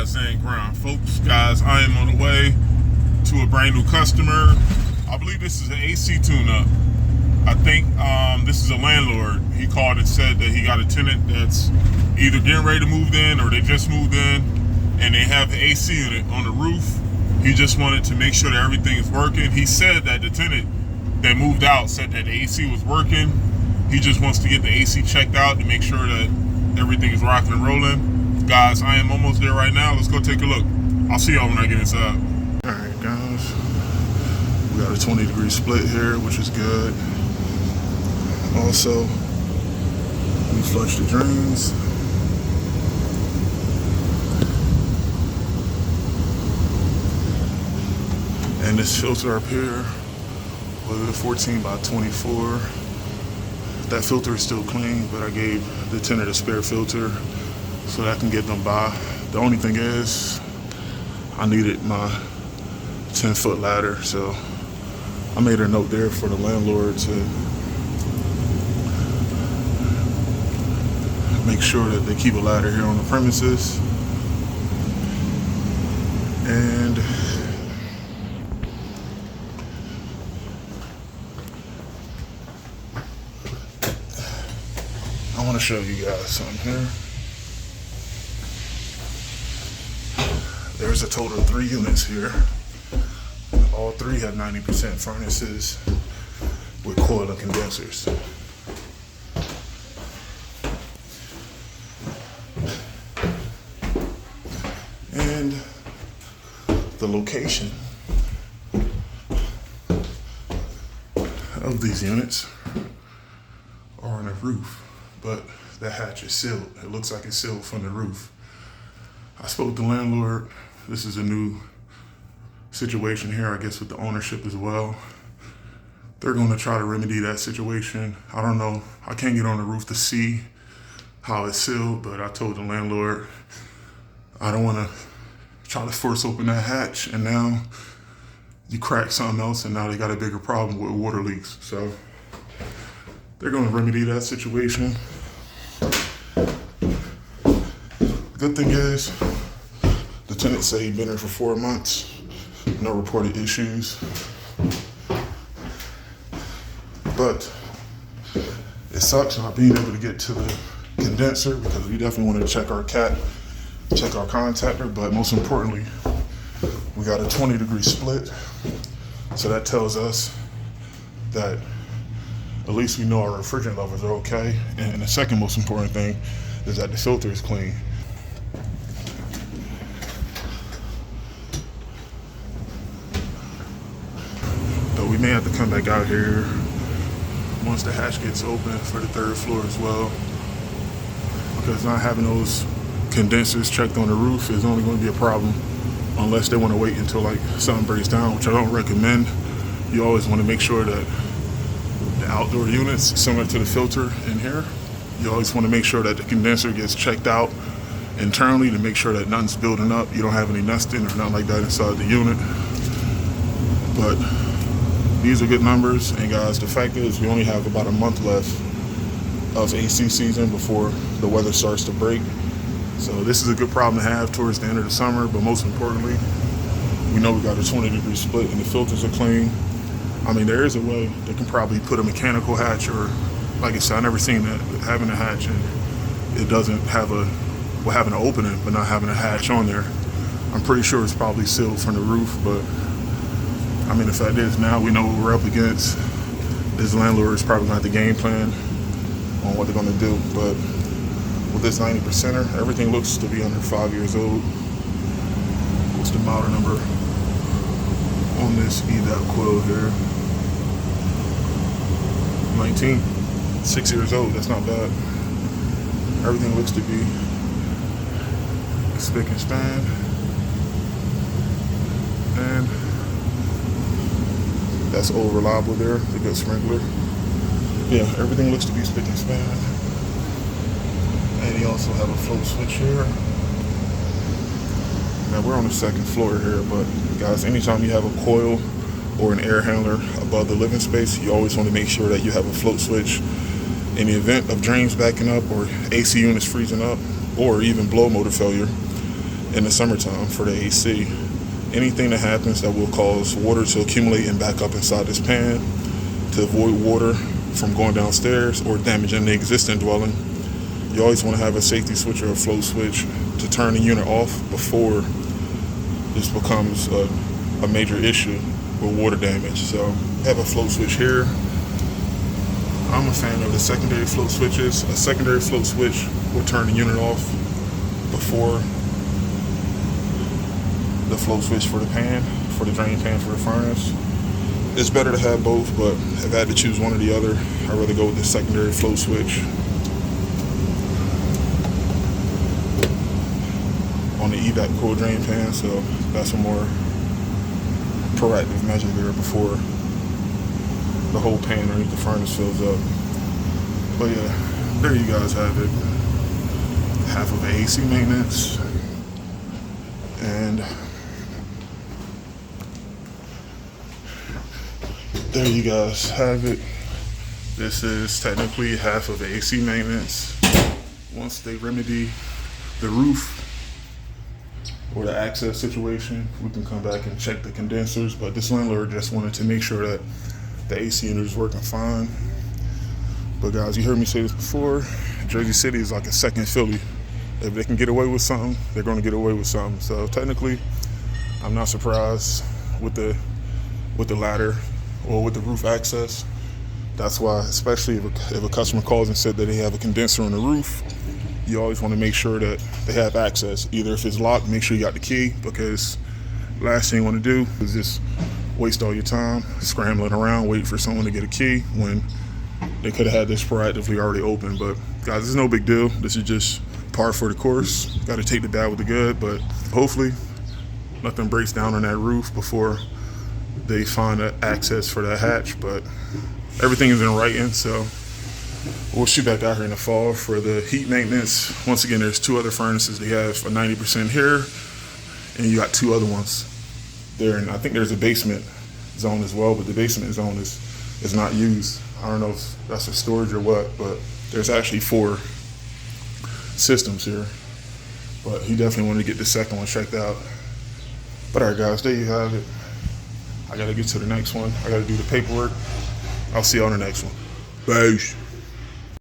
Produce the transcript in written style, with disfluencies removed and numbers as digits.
gas and ground. Folks, guys, I am on the way to a brand new customer. I believe this is an AC tune-up. I think this is a landlord. He called and said that he got a tenant that's either getting ready to move in or they just moved in, and they have the AC unit on the roof. He just wanted to make sure that everything is working. He said that the tenant that moved out said that the AC was working. He just wants to get the AC checked out to make sure that everything is rocking and rolling. Guys, I am almost there right now. Let's go take a look. I'll see y'all when I get inside. All right, guys. We got a 20-degree split here, which is good. Also, we flush the drains. And this filter up here was a 14 by 24. That filter is still clean, but I gave the tenant a spare filter so that I can get them by. The only thing is, I needed my 10-foot ladder, so I made a note there for the landlord to make sure that they keep a ladder here on the premises. And I want to show you guys something here. There's a total of 3 units here. All 3 have 90% furnaces with coil and condensers. And the location of these units are on a roof, but the hatch is sealed. It looks like it's sealed from the roof. I spoke to the landlord. This is a new situation here, I guess, with the ownership as well. They're going to try to remedy that situation. I don't know. I can't get on the roof to see how it's sealed, but I told the landlord I don't want to try to force open that hatch, and now you crack something else, and now they got a bigger problem with water leaks. So they're going to remedy that situation. The good thing is, the tenant said he'd been here for 4 months, no reported issues. But it sucks not being able to get to the condenser, because we definitely want to check our check our contactor, but most importantly, we got a 20-degree split. So that tells us that at least we know our refrigerant levels are okay. And the second most important thing is that the filter is clean. But we may have to come back out here once the hatch gets open for the 3rd floor as well, because not having those condensers checked on the roof is only going to be a problem unless they want to wait until like something breaks down, which I don't recommend. You always want to make sure that the outdoor units, similar to the filter in here, you always want to make sure that the condenser gets checked out internally to make sure that nothing's building up. You don't have any nesting or nothing like that inside the unit. But these are good numbers, and guys, the fact is we only have about a month left of AC season before the weather starts to break. So this is a good problem to have towards the end of the summer, but most importantly, we know we got a 20-degree split and the filters are clean. I mean, there is a way they can probably put a mechanical hatch, or like I said, I've never seen that, having a hatch and it doesn't have having an opening but not having a hatch on there. I'm pretty sure it's probably sealed from the roof, but I mean, the fact is now we know what we're up against. This landlord is probably going to have the game plan on what they're going to do, but with this 90%er, everything looks to be under 5 years old. What's the model number on this EVAP coil here? 19. 6 years old, that's not bad. Everything looks to be spick and span. And that's old reliable there, the good sprinkler. Yeah, everything looks to be spick and span. And you also have a float switch here. Now we're on the 2nd floor here, but guys, anytime you have a coil or an air handler above the living space, you always want to make sure that you have a float switch in the event of drains backing up or AC units freezing up or even blow motor failure. in the summertime for the AC. Anything that happens that will cause water to accumulate and back up inside this pan to avoid water from going downstairs or damaging the existing dwelling, you always want to have a safety switch or a float switch to turn the unit off before this becomes a major issue with water damage. So I have a float switch here. I'm a fan of the secondary float switches. A secondary float switch will turn the unit off before the float switch for the pan, for the drain pan for the furnace. It's better to have both, but if I had to choose one or the other, I'd rather go with the secondary float switch on the evap cool drain pan. So that's a more proactive measure there before the whole pan underneath the furnace fills up. But yeah, there you guys have it. Half of AC maintenance. And there you guys have it. This is technically half of AC maintenance. Once they remedy the roof or the access situation, we can come back and check the condensers. But this landlord just wanted to make sure that the AC unit is working fine. But guys, you heard me say this before, Jersey City is like a second Philly. If they can get away with something, they're going to get away with something. So technically, I'm not surprised with the ladder or with the roof access. That's why, especially if a customer calls and said that they have a condenser on the roof, you always want to make sure that they have access. Either if it's locked, make sure you got the key, because last thing you want to do is just waste all your time scrambling around waiting for someone to get a key when they could have had this proactively already open. But guys, this is no big deal. This is just par for the course. Got to take the bad with the good, but hopefully nothing breaks down on that roof before they find access for that hatch. But everything is in writing, so we'll shoot back out here in the fall for the heat maintenance. Once again, there's two other furnaces. They have a 90% here, and you got two other ones there. And I think there's a basement zone as well, but the basement zone is not used. I don't know if that's a storage or what, but there's actually 4 systems here. But he definitely wanted to get the second one checked out. But all right, guys, there you have it. I got to get to the next one. I got to do the paperwork. I'll see you on the next one. Peace.